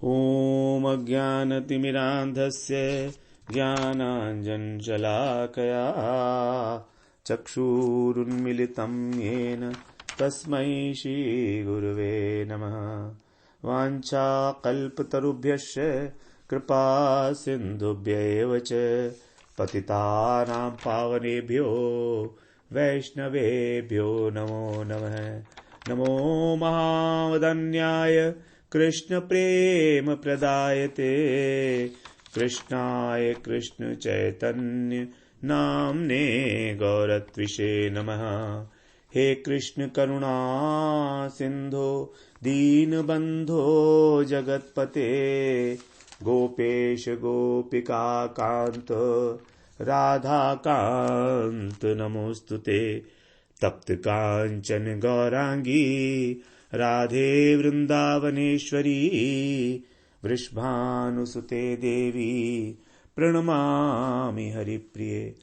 ॐ अज्ञानतिमिरान्धस्य ज्ञानाञ्जनशलाकया चक्षुरुन्मिलितं येन तस्मै श्रीगुरुवे नमः। वाञ्छाकल्पतरुभ्यश्च कृपा सिन्धुभ्यैव च पतितानां पावनेभ्यो वैष्णवेभ्यो नमो नमः। नमो महावदन्याय कृष्ण प्रेम प्रदायते कृष्णाय कृष्ण चैतन्य नाम्ने गौरत्विषे नमः। हे कृष्ण करुणा सिंधो दीनबंधो जगत्पते गोपेश गोपिका कांत राधा कांत नमोस्तुते। तप्त कांचन गौरांगी राधे वृंदावनेश्वरी वृषभानुसुते देवी प्रणमामि हरिप्रिये।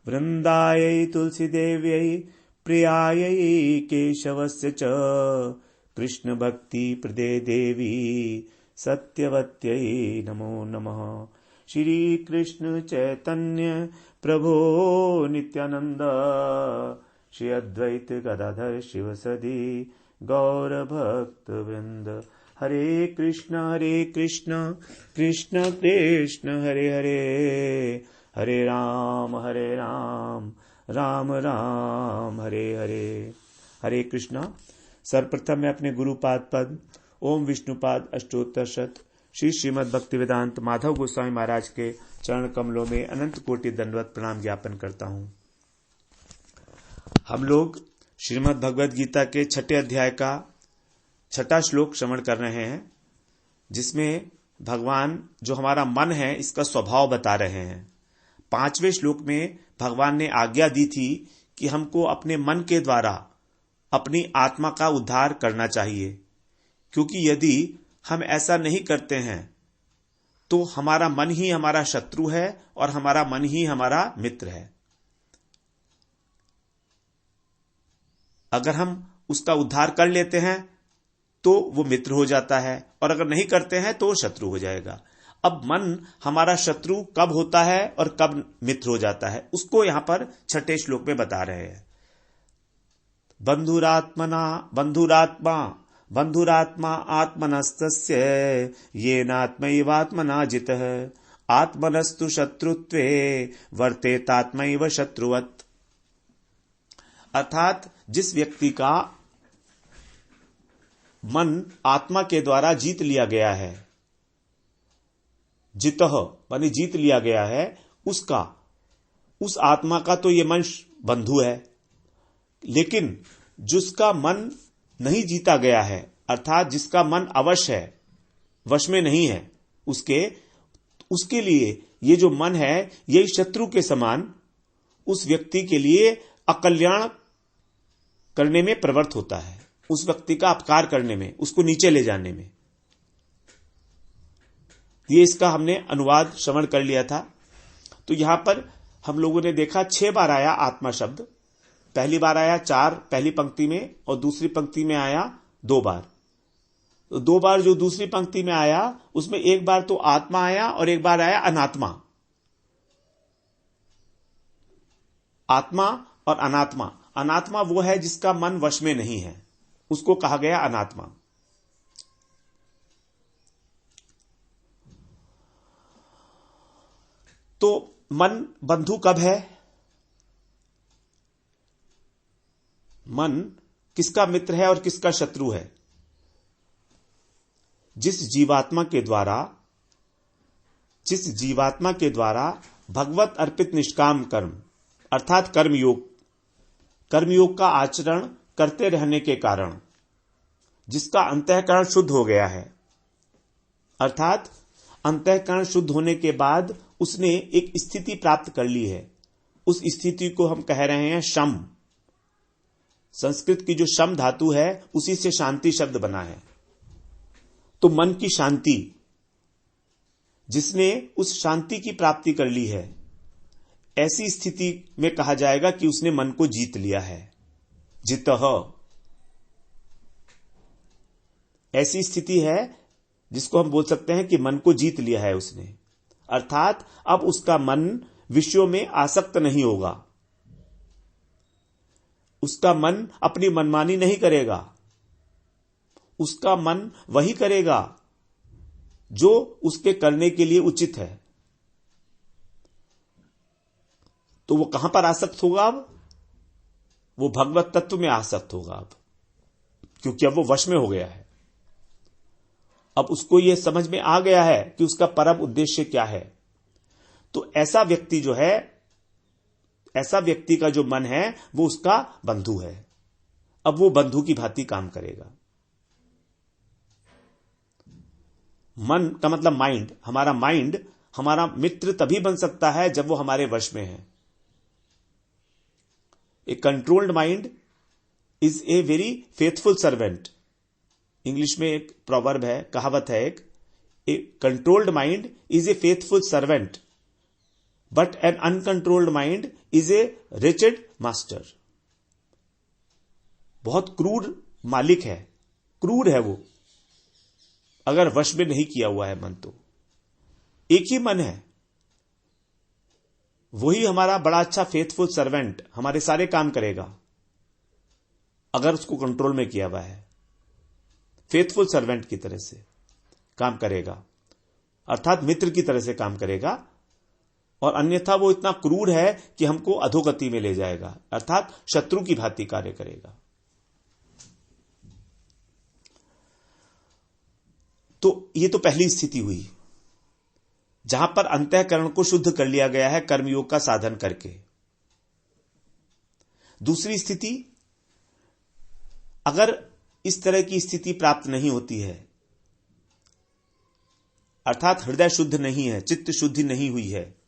वृंदायै तुलसीदेव्यै प्रियायै केशवस्य च कृष्ण भक्ति प्रदे देवी सत्यवत्यै नमो नमः। श्री कृष्ण चैतन्य प्रभो नित्यानंद श्री अद्वैत गदाधर शिवसदि गौर भक्त वृंद। हरे कृष्ण कृष्ण कृष्ण हरे हरे हरे राम राम राम हरे हरे। हरे कृष्णा। सर्वप्रथम मैं अपने गुरुपाद पद ओम विष्णुपाद अष्टोत्तर शत श्री श्रीमद् भक्तिवेदांत माधव गोस्वामी महाराज के चरण कमलों में अनंत कोटि दंडवत प्रणाम ज्ञापन करता हूँ। हम लोग श्रीमद् भगवद गीता के 6ठे अध्याय का 6ठा श्लोक श्रवण कर रहे हैं, जिसमें भगवान जो हमारा मन है इसका स्वभाव बता रहे हैं। 5वें श्लोक में भगवान ने आज्ञा दी थी कि हमको अपने मन के द्वारा अपनी आत्मा का उद्धार करना चाहिए, क्योंकि यदि हम ऐसा नहीं करते हैं तो हमारा मन ही हमारा शत्रु है और हमारा मन ही हमारा मित्र है। अगर हम उसका उद्धार कर लेते हैं तो वो मित्र हो जाता है, और अगर नहीं करते हैं तो शत्रु हो जाएगा। अब मन हमारा शत्रु कब होता है और कब मित्र हो जाता है, उसको यहां पर 6ठे श्लोक में बता रहे हैं। बंधुरात्मा आत्मनस्तस्य येनात्मैवात्मना जितः आत्मनस्तु शत्रुत्वे वर्तेतात्मैव शत्रुवत्। अर्थात जिस व्यक्ति का मन आत्मा के द्वारा जीत लिया गया है, जितः माने जीत लिया गया है, उस आत्मा का तो ये मन बंधु है। लेकिन जिसका मन नहीं जीता गया है, अर्थात जिसका मन अवश है, वश में नहीं है, उसके लिए ये जो मन है यही शत्रु के समान उस व्यक्ति के लिए अकल्याण करने में प्रवृत्त होता है, उस व्यक्ति का अपकार करने में, उसको नीचे ले जाने में। ये इसका हमने अनुवाद श्रवण कर लिया था। तो यहां पर हम लोगों ने देखा 6 बार आया आत्मा शब्द। पहली बार आया 4 पहली पंक्ति में, और दूसरी पंक्ति में आया 2 बार। तो 2 बार जो दूसरी पंक्ति में आया उसमें एक बार तो आत्मा आया और एक बार आया अनात्मा। आत्मा और अनात्मा। अनात्मा वो है जिसका मन वश में नहीं है, उसको कहा गया अनात्मा। तो मन बंधु कब है? मन किसका मित्र है और किसका शत्रु है? जिस जीवात्मा के द्वारा भगवत अर्पित निष्काम कर्म अर्थात कर्मयोग का आचरण करते रहने के कारण जिसका अंतःकरण शुद्ध हो गया है, अर्थात अंतःकरण शुद्ध होने के बाद उसने एक स्थिति प्राप्त कर ली है, उस स्थिति को हम कह रहे हैं शम। संस्कृत की जो शम धातु है उसी से शांति शब्द बना है। तो मन की शांति, जिसने उस शांति की प्राप्ति कर ली है, ऐसी स्थिति में कहा जाएगा कि उसने मन को जीत लिया है। जितः ऐसी स्थिति है जिसको हम बोल सकते हैं कि मन को जीत लिया है उसने, अर्थात अब उसका मन विषयों में आसक्त नहीं होगा, उसका मन अपनी मनमानी नहीं करेगा, उसका मन वही करेगा जो उसके करने के लिए उचित है। तो वो कहां पर आसक्त होगा? अब वो भगवत तत्व में आसक्त होगा अब, क्योंकि अब वो वश में हो गया है। अब उसको यह समझ में आ गया है कि उसका परम उद्देश्य क्या है। तो ऐसा व्यक्ति जो है, ऐसा व्यक्ति का जो मन है वो उसका बंधु है। अब वो बंधु की भांति काम करेगा। मन का मतलब माइंड। हमारा माइंड हमारा मित्र तभी बन सकता है जब वो हमारे वश में है। A controlled mind is a very faithful servant. English में एक प्रोवर्ब है, कहावत है एक, a controlled mind is a faithful servant but an uncontrolled mind is a wretched master. बहुत क्रूर मालिक है, क्रूर है वो, अगर वश में नहीं किया हुआ है मन। तो एक ही मन है, वही हमारा बड़ा अच्छा फेथफुल सर्वेंट, हमारे सारे काम करेगा अगर उसको कंट्रोल में किया हुआ है। फेथफुल सर्वेंट की तरह से काम करेगा, अर्थात मित्र की तरह से काम करेगा। और अन्यथा वो इतना क्रूर है कि हमको अधोगति में ले जाएगा, अर्थात शत्रु की भांति कार्य करेगा। तो ये तो पहली स्थिति हुई जहां पर अंतःकरण को शुद्ध कर लिया गया है कर्मयोग का साधन करके। दूसरी स्थिति, अगर इस तरह की स्थिति प्राप्त नहीं होती है, अर्थात हृदय शुद्ध नहीं है, चित्त शुद्धि नहीं हुई है,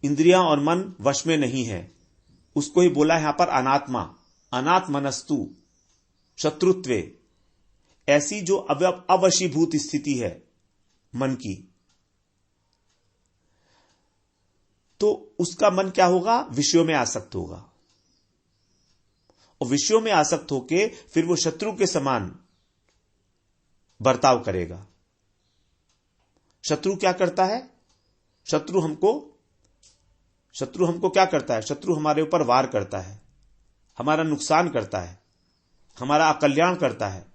इंद्रियां और मन वश में नहीं है, उसको ही बोला यहां पर अनात्मा, अनात्मनस्तु शत्रुत्वे। ऐसी जो अवशीभूत स्थिति है मन की, तो उसका मन क्या होगा? विषयों में आसक्त होगा। और विषयों में आसक्त होके फिर वो शत्रु के समान बर्ताव करेगा। शत्रु क्या करता है? शत्रु हमको क्या करता है? शत्रु हमारे ऊपर वार करता है, हमारा नुकसान करता है, हमारा अकल्याण करता है।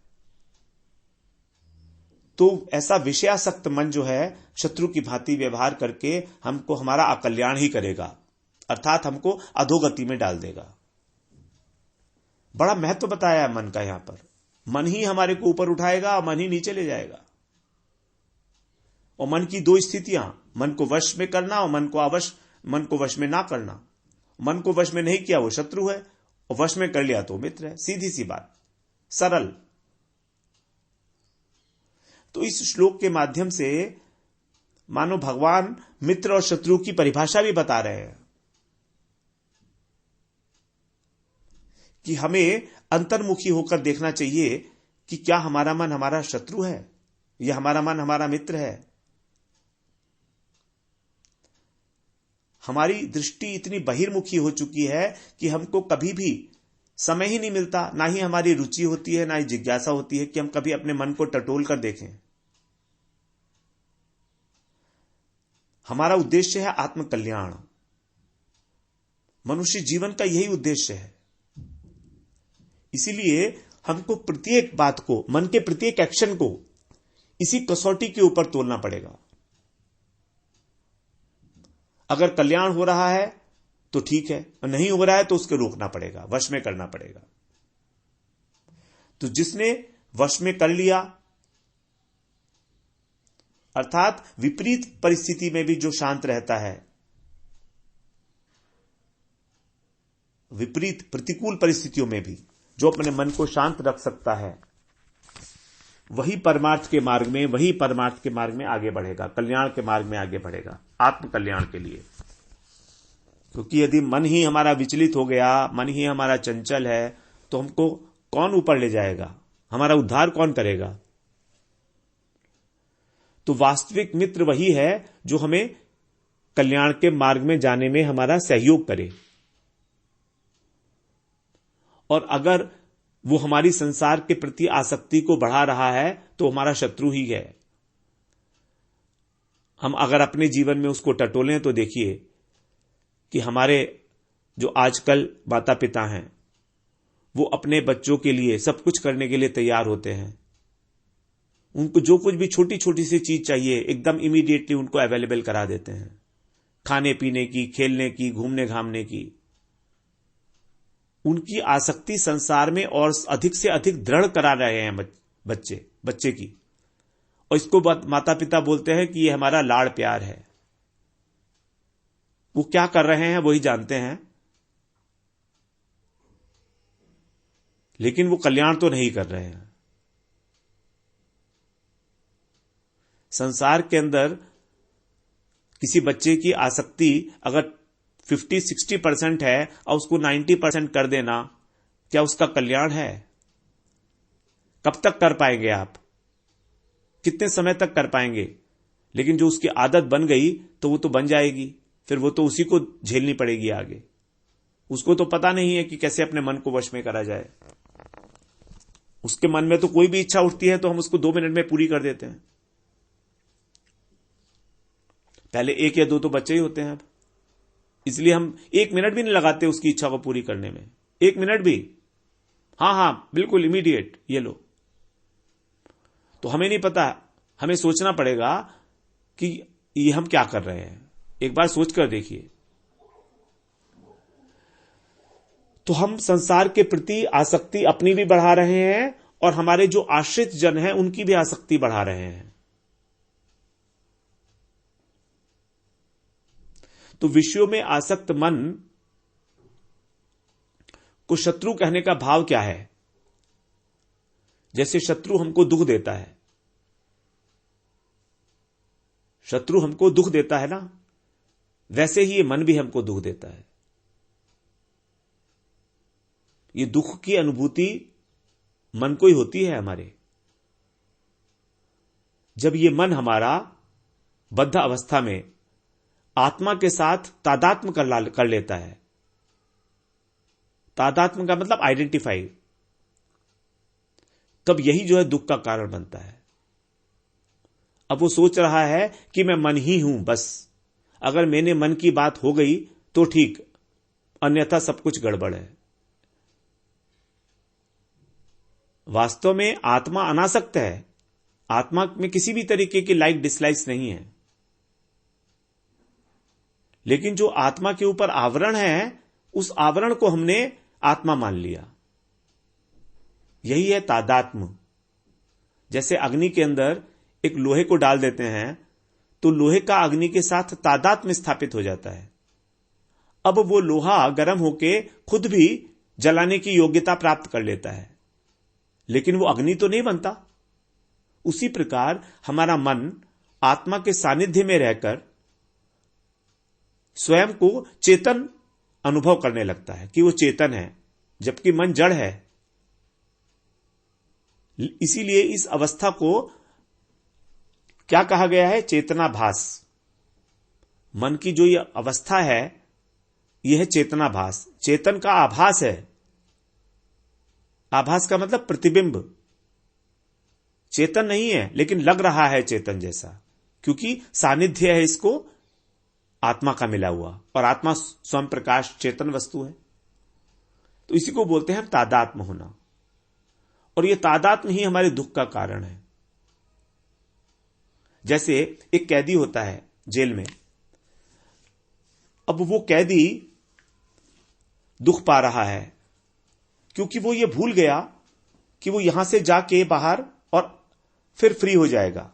तो ऐसा विषयासक्त मन जो है शत्रु की भांति व्यवहार करके हमको हमारा अकल्याण ही करेगा, अर्थात हमको अधोगति में डाल देगा। बड़ा महत्व बताया है मन का यहां पर। मन ही हमारे को ऊपर उठाएगा और मन ही नीचे ले जाएगा। और मन की दो स्थितियां, मन को वश में करना और मन को वश में ना करना। मन को वश में नहीं किया वो शत्रु है, और वश में कर लिया तो मित्र है। सीधी सी बात, सरल। तो इस श्लोक के माध्यम से मानो भगवान मित्र और शत्रु की परिभाषा भी बता रहे हैं कि हमें अंतर्मुखी होकर देखना चाहिए कि क्या हमारा मन हमारा शत्रु है या हमारा मन हमारा मित्र है। हमारी दृष्टि इतनी बहिर्मुखी हो चुकी है कि हमको कभी भी समय ही नहीं मिलता, ना ही हमारी रुचि होती है, ना ही जिज्ञासा होती है कि हम कभी अपने मन को टटोल कर देखें। हमारा उद्देश्य है आत्मकल्याण। मनुष्य जीवन का यही उद्देश्य है। इसीलिए हमको प्रत्येक बात को, मन के प्रत्येक एक्शन को इसी कसौटी के ऊपर तोलना पड़ेगा। अगर कल्याण हो रहा है तो ठीक है, और नहीं हो रहा है तो उसको रोकना पड़ेगा, वश में करना पड़ेगा। तो जिसने वश में कर लिया, अर्थात विपरीत परिस्थिति में भी जो शांत रहता है, विपरीत प्रतिकूल परिस्थितियों में भी जो अपने मन को शांत रख सकता है, वही परमार्थ के मार्ग में आगे बढ़ेगा, कल्याण के मार्ग में आगे बढ़ेगा, आत्म कल्याण के लिए। क्योंकि यदि मन ही हमारा विचलित हो गया, मन ही हमारा चंचल है, तो हमको कौन ऊपर ले जाएगा? हमारा उद्धार कौन करेगा? तो वास्तविक मित्र वही है जो हमें कल्याण के मार्ग में जाने में हमारा सहयोग करे। और अगर वो हमारी संसार के प्रति आसक्ति को बढ़ा रहा है तो हमारा शत्रु ही है। हम अगर अपने जीवन में उसको टटोलें तो देखिए कि हमारे जो आजकल माता पिता हैं वो अपने बच्चों के लिए सब कुछ करने के लिए तैयार होते हैं। उनको जो कुछ भी छोटी छोटी सी चीज चाहिए एकदम इमीडिएटली उनको अवेलेबल करा देते हैं, खाने पीने की, खेलने की, घूमने घामने की। उनकी आसक्ति संसार में और अधिक से अधिक दृढ़ करा रहे हैं बच्चे की। और इसको माता पिता बोलते हैं कि ये हमारा लाड़ प्यार है। वो क्या कर रहे हैं वही जानते हैं, लेकिन वो कल्याण तो नहीं कर रहे हैं। संसार के अंदर किसी बच्चे की आसक्ति अगर 50-60% है और उसको 90% कर देना, क्या उसका कल्याण है? कब तक कर पाएंगे आप? कितने समय तक कर पाएंगे? लेकिन जो उसकी आदत बन गई तो वो तो बन जाएगी, फिर वो तो उसी को झेलनी पड़ेगी आगे। उसको तो पता नहीं है कि कैसे अपने मन को वश में करा जाए। उसके मन में तो कोई भी इच्छा उठती है तो हम उसको 2 मिनट में पूरी कर देते हैं। पहले 1 या 2 तो बच्चे ही होते हैं अब, इसलिए हम 1 मिनट भी नहीं लगाते उसकी इच्छा को पूरी करने में। 1 मिनट भी, हाँ बिल्कुल इमीडिएट, ये लो। तो हमें नहीं पता, हमें सोचना पड़ेगा कि ये हम क्या कर रहे हैं। एक बार सोच कर देखिए। तो हम संसार के प्रति आसक्ति अपनी भी बढ़ा रहे हैं और हमारे जो आश्रित जन हैं उनकी भी आसक्ति बढ़ा रहे हैं। तो विषयों में आसक्त मन को शत्रु कहने का भाव क्या है? जैसे शत्रु हमको दुख देता है, शत्रु हमको दुख देता है ना, वैसे ही ये मन भी हमको दुख देता है। ये दुख की अनुभूति मन को ही होती है हमारे। जब ये मन हमारा बद्ध अवस्था में आत्मा के साथ तादात्म्य कर लेता है। तादात्म्य का मतलब आइडेंटिफाई, तब यही जो है दुख का कारण बनता है। अब वो सोच रहा है कि मैं मन ही हूं बस, अगर मैंने मन की बात हो गई तो ठीक, अन्यथा सब कुछ गड़बड़ है। वास्तव में आत्मा अनासक्त है, आत्मा में किसी भी तरीके की लाइक डिसलाइक्स नहीं है, लेकिन जो आत्मा के ऊपर आवरण है उस आवरण को हमने आत्मा मान लिया। यही है तादात्म्य। जैसे अग्नि के अंदर एक लोहे को डाल देते हैं तो लोहे का अग्नि के साथ तादात्म्य स्थापित हो जाता है। अब वो लोहा गर्म होके खुद भी जलाने की योग्यता प्राप्त कर लेता है, लेकिन वो अग्नि तो नहीं बनता। उसी प्रकार हमारा मन आत्मा के सानिध्य में रहकर स्वयं को चेतन अनुभव करने लगता है कि वो चेतन है, जबकि मन जड़ है। इसीलिए इस अवस्था को क्या कहा गया है? चेतनाभास। मन की जो ये अवस्था है यह है चेतनाभास। चेतन का आभास है। आभास का मतलब प्रतिबिंब। चेतन नहीं है लेकिन लग रहा है चेतन जैसा, क्योंकि सानिध्य है इसको आत्मा का मिला हुआ, और आत्मा स्वयं प्रकाश चेतन वस्तु है। तो इसी को बोलते हैं तादात्म्य होना, और यह तादात्म्य ही हमारे दुख का कारण है। जैसे एक कैदी होता है जेल में, अब वो कैदी दुख पा रहा है क्योंकि वो ये भूल गया कि वो यहां से जाके बाहर और फिर फ्री हो जाएगा।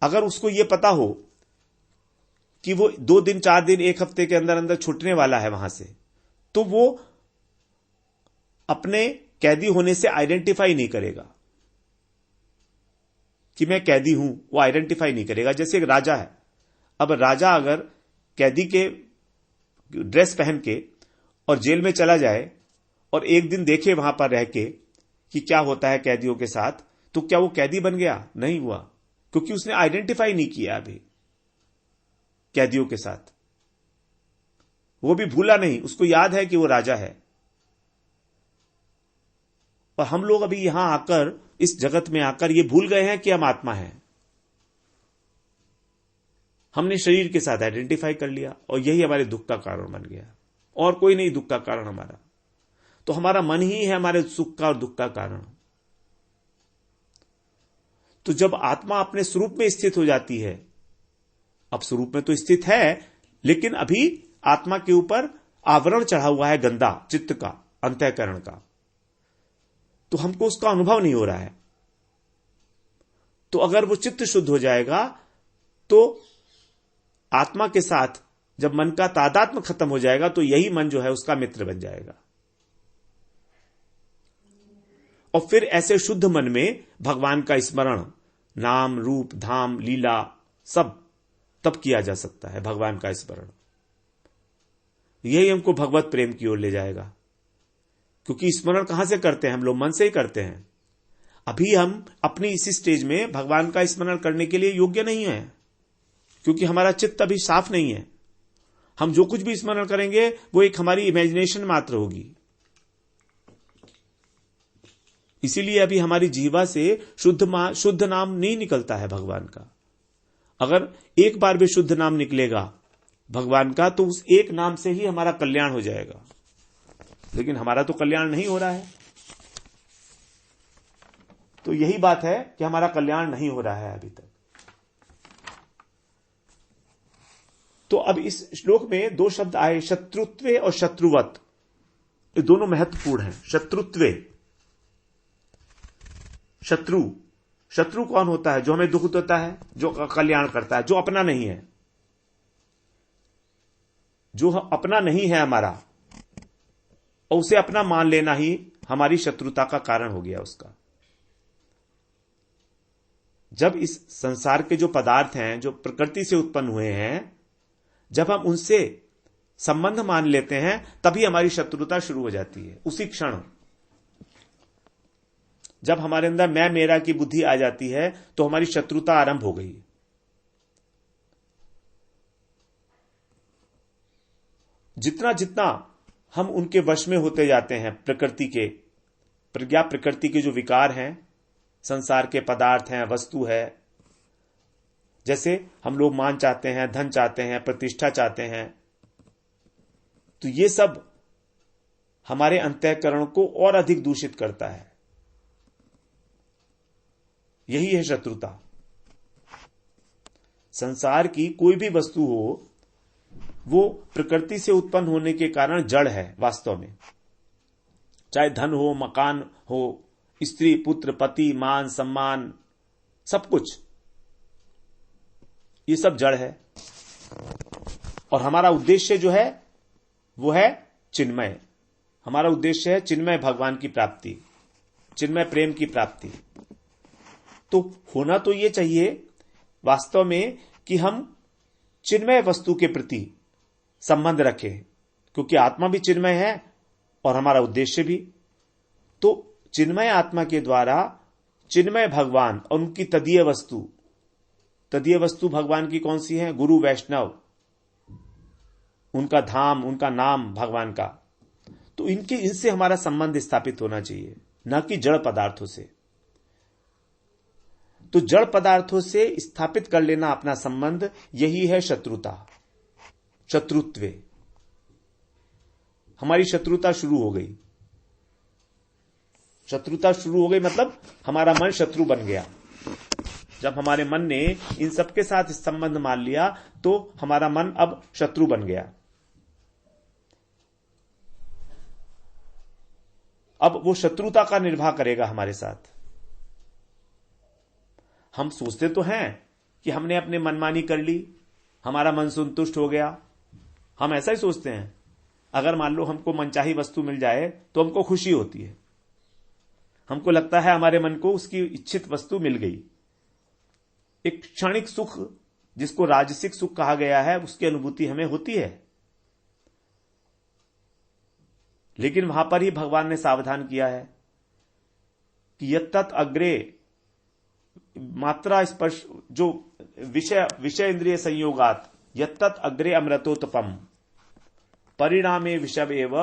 अगर उसको ये पता हो कि वो 2 दिन 4 दिन 1 हफ्ते के अंदर अंदर छूटने वाला है वहां से, तो वो अपने कैदी होने से आइडेंटिफाई नहीं करेगा कि मैं कैदी हूं, वो आइडेंटिफाई नहीं करेगा। जैसे एक राजा है, अब राजा अगर कैदी के ड्रेस पहन के और जेल में चला जाए और एक दिन देखे वहां पर रह के कि क्या होता है कैदियों के साथ, तो क्या वो कैदी बन गया? नहीं हुआ, क्योंकि उसने आइडेंटिफाई नहीं किया अभी कैदियों के साथ। वो भी भूला नहीं, उसको याद है कि वो राजा है। और हम लोग अभी यहां आकर, इस जगत में आकर ये भूल गए हैं कि हम आत्मा हैं। हमने शरीर के साथ आइडेंटिफाई कर लिया और यही हमारे दुख का कारण बन गया, और कोई नहीं दुख का कारण हमारा। तो हमारा मन ही है हमारे सुख का और दुख का कारण। तो जब आत्मा अपने स्वरूप में स्थित हो जाती है, अब स्वरूप में तो स्थित है, लेकिन अभी आत्मा के ऊपर आवरण चढ़ा हुआ है गंदा, चित्त का, अंतःकरण का, तो हमको उसका अनुभव नहीं हो रहा है। तो अगर वो चित्त शुद्ध हो जाएगा तो आत्मा के साथ जब मन का तादात्म्य खत्म हो जाएगा तो यही मन जो है उसका मित्र बन जाएगा। और फिर ऐसे शुद्ध मन में भगवान का स्मरण, नाम, रूप, धाम, लीला सब तब किया जा सकता है। भगवान का स्मरण यही हमको भगवत प्रेम की ओर ले जाएगा, क्योंकि स्मरण कहां से करते हैं हम लोग? मन से ही करते हैं। अभी हम अपनी इसी स्टेज में भगवान का स्मरण करने के लिए योग्य नहीं है, क्योंकि हमारा चित्त अभी साफ नहीं है। हम जो कुछ भी स्मरण करेंगे वो एक हमारी इमेजिनेशन मात्र होगी। इसीलिए अभी हमारी जीवा से शुद्ध नाम नहीं निकलता है भगवान का। अगर एक बार भी शुद्ध नाम निकलेगा भगवान का तो उस एक नाम से ही हमारा कल्याण हो जाएगा, लेकिन हमारा तो कल्याण नहीं हो रहा है। तो यही बात है कि हमारा कल्याण नहीं हो रहा है अभी तक। तो अब इस श्लोक में दो शब्द आए, शत्रुत्वे और शत्रुवत। ये दोनों महत्वपूर्ण हैं। शत्रुत्वे, शत्रु कौन होता है? जो हमें दुख देता है, जो कल्याण करता है, जो अपना नहीं है, जो अपना नहीं है हमारा, और उसे अपना मान लेना ही हमारी शत्रुता का कारण हो गया उसका। जब इस संसार के जो पदार्थ हैं, जो प्रकृति से उत्पन्न हुए हैं, जब हम उनसे संबंध मान लेते हैं तभी हमारी शत्रुता शुरू हो जाती है। उसी क्षण जब हमारे अंदर मैं मेरा की बुद्धि आ जाती है तो हमारी शत्रुता आरंभ हो गई। जितना जितना हम उनके वश में होते जाते हैं, प्रकृति के प्रज्ञा, प्रकृति के जो विकार हैं, संसार के पदार्थ हैं, वस्तु है, जैसे हम लोग मान चाहते हैं, धन चाहते हैं, प्रतिष्ठा चाहते हैं, तो ये सब हमारे अंतःकरण को और अधिक दूषित करता है। यही है शत्रुता। संसार की कोई भी वस्तु हो, वो प्रकृति से उत्पन्न होने के कारण जड़ है वास्तव में। चाहे धन हो, मकान हो, स्त्री, पुत्र, पति, मान, सम्मान, सब कुछ, ये सब जड़ है। और हमारा उद्देश्य जो है वो है चिन्मय। हमारा उद्देश्य है चिन्मय भगवान की प्राप्ति, चिन्मय प्रेम की प्राप्ति। तो होना तो ये चाहिए वास्तव में कि हम चिन्मय वस्तु के प्रति संबंध रखें, क्योंकि आत्मा भी चिन्मय है और हमारा उद्देश्य भी। तो चिन्मय आत्मा के द्वारा चिन्मय भगवान और उनकी तदीय वस्तु भगवान की कौन सी है? गुरु, वैष्णव, उनका धाम, उनका नाम भगवान का। तो इनसे हमारा संबंध स्थापित होना चाहिए, न कि जड़ पदार्थों से। तो जड़ पदार्थों से स्थापित कर लेना अपना संबंध, यही है शत्रुता, शत्रुत्वे। हमारी शत्रुता शुरू हो गई। शत्रुता शुरू हो गई मतलब हमारा मन शत्रु बन गया। जब हमारे मन ने इन सबके साथ संबंध मान लिया तो हमारा मन अब शत्रु बन गया। अब वो शत्रुता का निर्वाह करेगा हमारे साथ। हम सोचते तो हैं कि हमने अपने मनमानी कर ली, हमारा मन संतुष्ट हो गया। हम ऐसा ही सोचते हैं। अगर मान लो हमको मनचाही वस्तु मिल जाए तो हमको खुशी होती है। हमको लगता है हमारे मन को उसकी इच्छित वस्तु मिल गई। एक क्षणिक सुख, जिसको राजसिक सुख कहा गया है, उसकी अनुभूति हमें होती है। लेकिन वहां पर ही भगवान ने सावधान किया है कि यत्तत् अग्रे मात्रा स्पर्श, जो विषय इंद्रिय संयोगात यत्तत् अग्रे अमृतोत्पम परिणामे विषम एव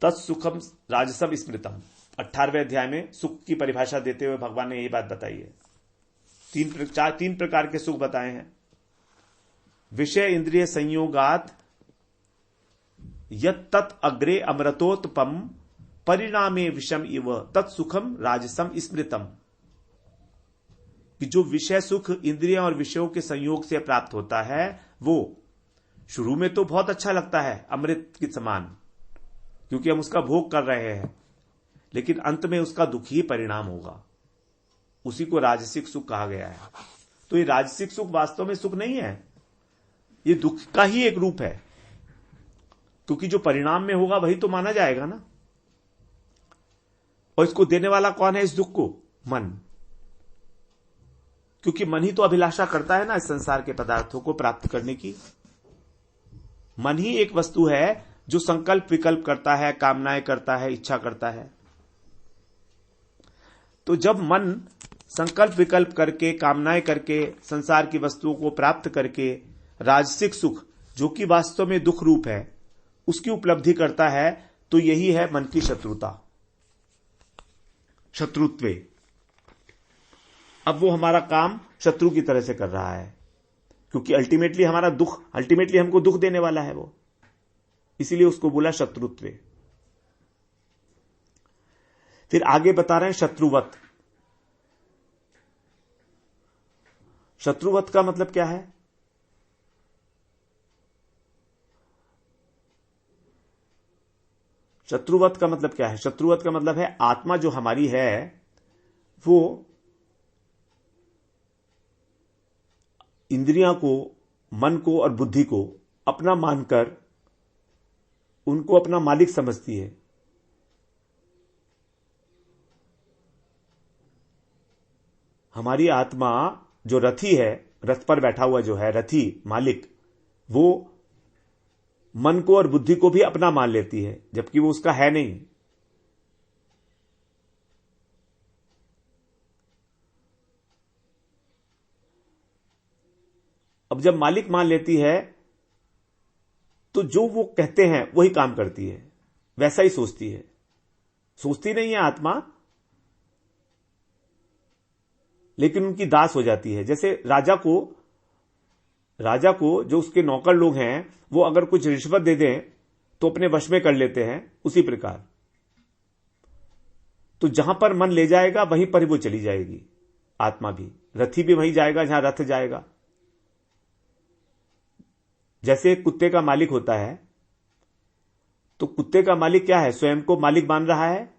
तत्सुखम राजसम स्मृतम। 18वें अध्याय में सुख की परिभाषा देते हुए भगवान ने यही बात बताई है। तीन प्रकार के सुख बताए हैं। विषय इंद्रिय संयोगात यत् तत् अग्रे अमृतोत्पम परिणामे विषम इव तत्सुखम राजसम स्मृतम, कि जो विषय सुख इंद्रियों और विषयों के संयोग से प्राप्त होता है वो शुरू में तो बहुत अच्छा लगता है, अमृत के समान, क्योंकि हम उसका भोग कर रहे हैं, लेकिन अंत में उसका दुखी परिणाम होगा। उसी को राजसिक सुख कहा गया है। तो ये राजसिक सुख वास्तव में सुख नहीं है, ये दुख का ही एक रूप है, क्योंकि जो परिणाम में होगा वही तो माना जाएगा ना। और इसको देने वाला कौन है इस दुख को? मन, क्योंकि मन ही तो अभिलाषा करता है ना इस संसार के पदार्थों को प्राप्त करने की। मन ही एक वस्तु है जो संकल्प विकल्प करता है, कामनाएं करता है, इच्छा करता है। तो जब मन संकल्प विकल्प करके, कामनाएं करके, संसार की वस्तुओं को प्राप्त करके राजसिक सुख, जो कि वास्तव में दुख रूप है, उसकी उपलब्धि करता है, तो यही है मन की शत्रुता, शत्रुत्वे। अब वो हमारा काम शत्रु की तरह से कर रहा है, क्योंकि अल्टीमेटली हमारा दुख, अल्टीमेटली हमको दुख देने वाला है वो, इसीलिए उसको बोला शत्रुत्वे। फिर आगे बता रहे हैं शत्रुवत। शत्रुवत का मतलब क्या है? शत्रुवत का मतलब क्या है? शत्रुवत का मतलब है आत्मा जो हमारी है वो इंद्रियां को, मन को और बुद्धि को अपना मानकर उनको अपना मालिक समझती है। हमारी आत्मा जो रथी है, रथ पर बैठा हुआ जो है रथी मालिक, वो मन को और बुद्धि को भी अपना मान लेती है, जबकि वो उसका है नहीं। अब जब मालिक मान लेती है तो जो वो कहते हैं वही काम करती है, वैसा ही सोचती है। सोचती नहीं है आत्मा, लेकिन उनकी दास हो जाती है। जैसे राजा को जो उसके नौकर लोग हैं वो अगर कुछ रिश्वत दे दें तो अपने वश में कर लेते हैं, उसी प्रकार। तो जहां पर मन ले जाएगा वहीं पर वो चली जाएगी आत्मा भी, रथी भी वहीं जाएगा जहां रथ जाएगा। जैसे कुत्ते का मालिक होता है, तो कुत्ते का मालिक क्या है? स्वयं को मालिक मान रहा है,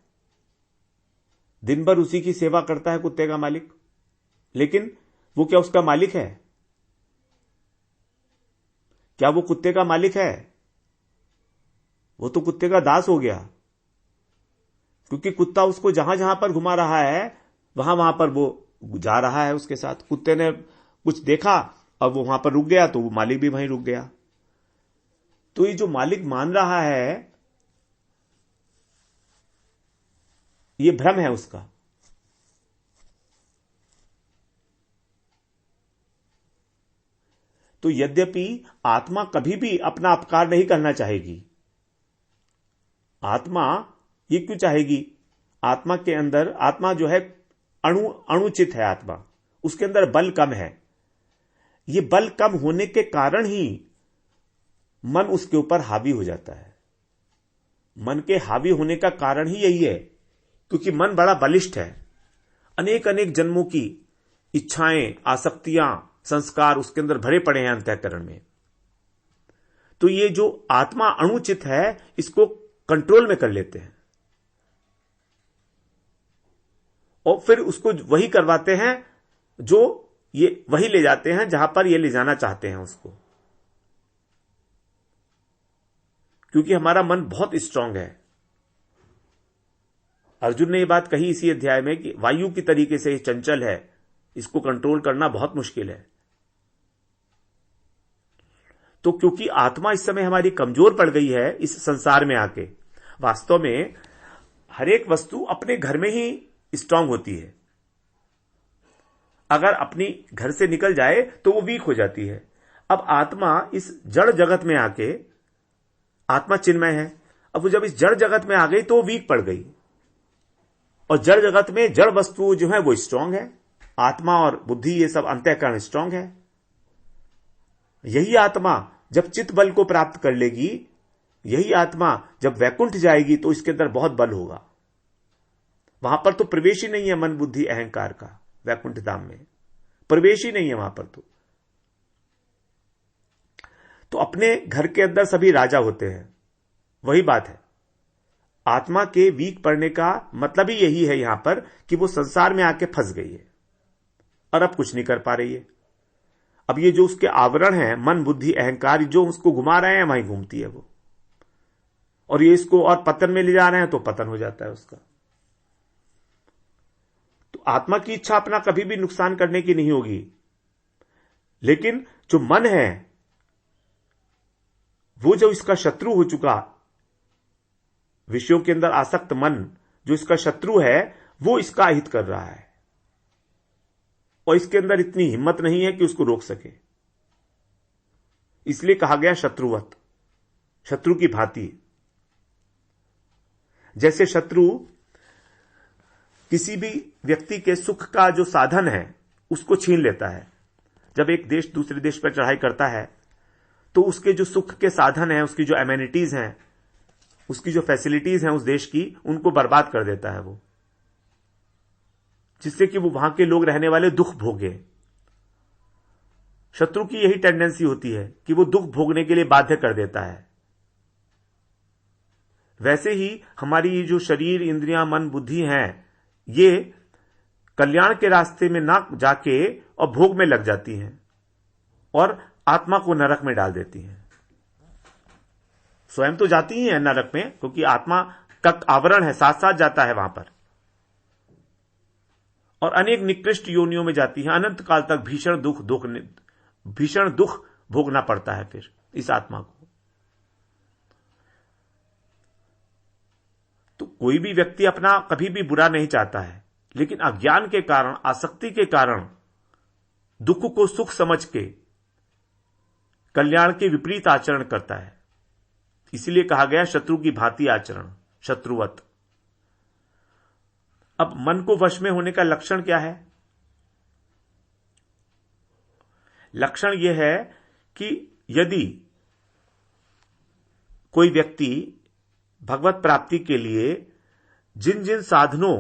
दिन भर उसी की सेवा करता है कुत्ते का मालिक, लेकिन वो क्या उसका मालिक है? क्या वो कुत्ते का मालिक है? वो तो कुत्ते का दास हो गया, क्योंकि कुत्ता उसको जहां जहां पर घुमा रहा है वहां वहां पर वो जा रहा है उसके साथ। कुत्ते ने कुछ देखा और वो वहां पर रुक गया तो वो मालिक भी वहीं रुक गया। तो ये जो मालिक मान रहा है ये भ्रम है उसका। तो यद्यपि आत्मा कभी भी अपना अपकार नहीं करना चाहेगी। आत्मा ये क्यों चाहेगी? आत्मा के अंदर, आत्मा जो है अणुचित है, आत्मा उसके अंदर बल कम है। ये बल कम होने के कारण ही मन उसके ऊपर हावी हो जाता है। मन के हावी होने का कारण ही यही है, क्योंकि मन बड़ा बलिष्ठ है। अनेक अनेक जन्मों की इच्छाएं, आसक्तियां, संस्कार उसके अंदर भरे पड़े हैं अंतःकरण में। तो ये जो आत्मा अणुचित है इसको कंट्रोल में कर लेते हैं और फिर उसको वही करवाते हैं जो ये वही ले जाते हैं जहां पर ये ले जाना चाहते हैं उसको। क्योंकि हमारा मन बहुत स्ट्रांग है। अर्जुन ने ये बात कही इसी अध्याय में कि वायु की तरीके से चंचल है, इसको कंट्रोल करना बहुत मुश्किल है। तो क्योंकि आत्मा इस समय हमारी कमजोर पड़ गई है इस संसार में आके, वास्तव में हर एक वस्तु अपने घर में ही स्ट्रांग होती है। अगर अपनी घर से निकल जाए तो वो वीक हो जाती है। अब आत्मा इस जड़ जगत में आके, आत्मा चिन्मय है, अब वो जब इस जड़ जगत में आ गई तो वो वीक पड़ गई। और जड़ जगत में जड़ वस्तु जो है वो स्ट्रांग है, आत्मा और बुद्धि ये सब अंतःकरण स्ट्रांग है। यही आत्मा जब चित्त बल को प्राप्त कर लेगी, यही आत्मा जब वैकुंठ जाएगी तो इसके अंदर बहुत बल होगा। वहां पर तो प्रवेश ही नहीं है मन बुद्धि अहंकार का, वैकुंठ धाम में प्रवेश ही नहीं है वहां पर। तो अपने घर के अंदर सभी राजा होते हैं, वही बात है। आत्मा के वीक पड़ने का मतलब ही यही है यहां पर कि वो संसार में आके फंस गई है और अब कुछ नहीं कर पा रही है। अब ये जो उसके आवरण है मन बुद्धि अहंकार, जो उसको घुमा रहे हैं वहीं घूमती है वो, और ये इसको और पतन में ले जा रहे हैं तो पतन हो जाता है उसका। तो आत्मा की इच्छा अपना कभी भी नुकसान करने की नहीं होगी, लेकिन जो मन है वो जो इसका शत्रु हो चुका, विषयों के अंदर आसक्त मन जो इसका शत्रु है, वो इसका अहित कर रहा है और इसके अंदर इतनी हिम्मत नहीं है कि उसको रोक सके। इसलिए कहा गया शत्रुवत, शत्रु की भांति। जैसे शत्रु किसी भी व्यक्ति के सुख का जो साधन है उसको छीन लेता है। जब एक देश दूसरे देश पर चढ़ाई करता है तो उसके जो सुख के साधन हैं, उसकी जो एमेनिटीज हैं, उसकी जो फैसिलिटीज हैं उस देश की, उनको बर्बाद कर देता है वो, जिससे कि वो वहां के लोग रहने वाले दुख भोगे। शत्रु की यही टेंडेंसी होती है कि वो दुख भोगने के लिए बाध्य कर देता है। वैसे ही हमारी ये जो शरीर इंद्रियां मन बुद्धि हैं, ये कल्याण के रास्ते में ना जाके और भोग में लग जाती हैं और आत्मा को नरक में डाल देती हैं। स्वयं तो जाती ही है नरक में, क्योंकि आत्मा का आवरण है, साथ साथ जाता है वहां पर, और अनेक निकृष्ट योनियों में जाती है। अनंत काल तक भीषण दुख भोगना पड़ता है फिर इस आत्मा को। तो कोई भी व्यक्ति अपना कभी भी बुरा नहीं चाहता है, लेकिन अज्ञान के कारण, आसक्ति के कारण दुख को सुख समझ के कल्याण के विपरीत आचरण करता है। इसलिए कहा गया शत्रु की भांति आचरण, शत्रुवत। अब मन को वश में होने का लक्षण क्या है? लक्षण यह है कि यदि कोई व्यक्ति भगवत प्राप्ति के लिए जिन जिन साधनों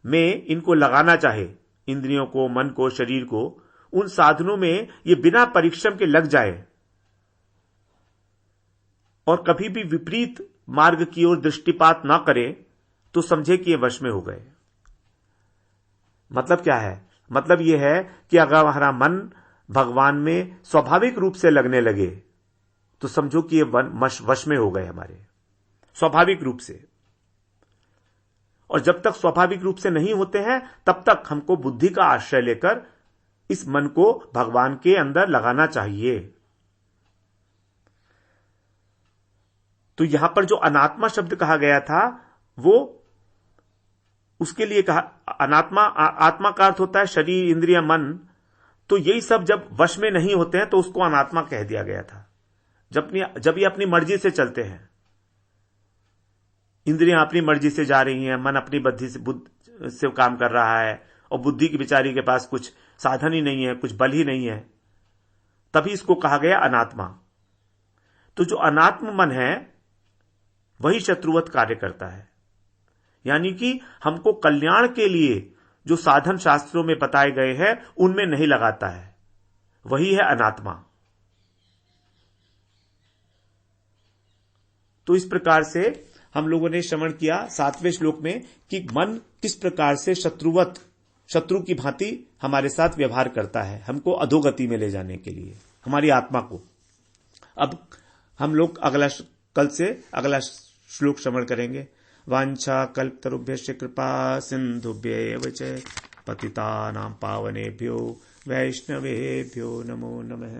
में इनको लगाना चाहे, इंद्रियों को, मन को, शरीर को, उन साधनों में ये बिना परिश्रम के लग जाए और कभी भी विपरीत मार्ग की ओर दृष्टिपात ना करे, तो समझे कि ये वश में हो गए। मतलब क्या है? मतलब यह है कि अगर हमारा मन भगवान में स्वाभाविक रूप से लगने लगे तो समझो कि ये वश में हो गए हमारे, स्वाभाविक रूप से। और जब तक स्वाभाविक रूप से नहीं होते हैं तब तक हमको बुद्धि का आश्रय लेकर इस मन को भगवान के अंदर लगाना चाहिए। तो यहां पर जो अनात्मा शब्द कहा गया था, वो उसके लिए कहा, अनात्मा, आत्मा का अर्थ होता है शरीर इंद्रिय मन। तो यही सब जब वश में नहीं होते हैं तो उसको अनात्मा कह दिया गया था। जब ये अपनी मर्जी से चलते हैं, इंद्रियां अपनी मर्जी से जा रही हैं, मन अपनी बुद्धि से काम कर रहा है, और बुद्धि की बेचारी के पास कुछ साधन ही नहीं है, कुछ बल ही नहीं है, तभी इसको कहा गया अनात्मा। तो जो अनात्म मन है वही शत्रुवत कार्य करता है। यानी कि हमको कल्याण के लिए जो साधन शास्त्रों में बताए गए हैं उनमें नहीं लगाता है, वही है अनात्मा। तो इस प्रकार से हम लोगों ने श्रवण किया 7वें श्लोक में कि मन किस प्रकार से शत्रु की भांति हमारे साथ व्यवहार करता है, हमको अधोगति में ले जाने के लिए, हमारी आत्मा को। अब हम लोग कल से अगला श्लोक श्रवण करेंगे। वांछा कल्पतरुभ्यश्च कृपा सिंधुभ्यैव च पतितानां पावनेभ्यो वैष्णवेभ्यो नमो नमः।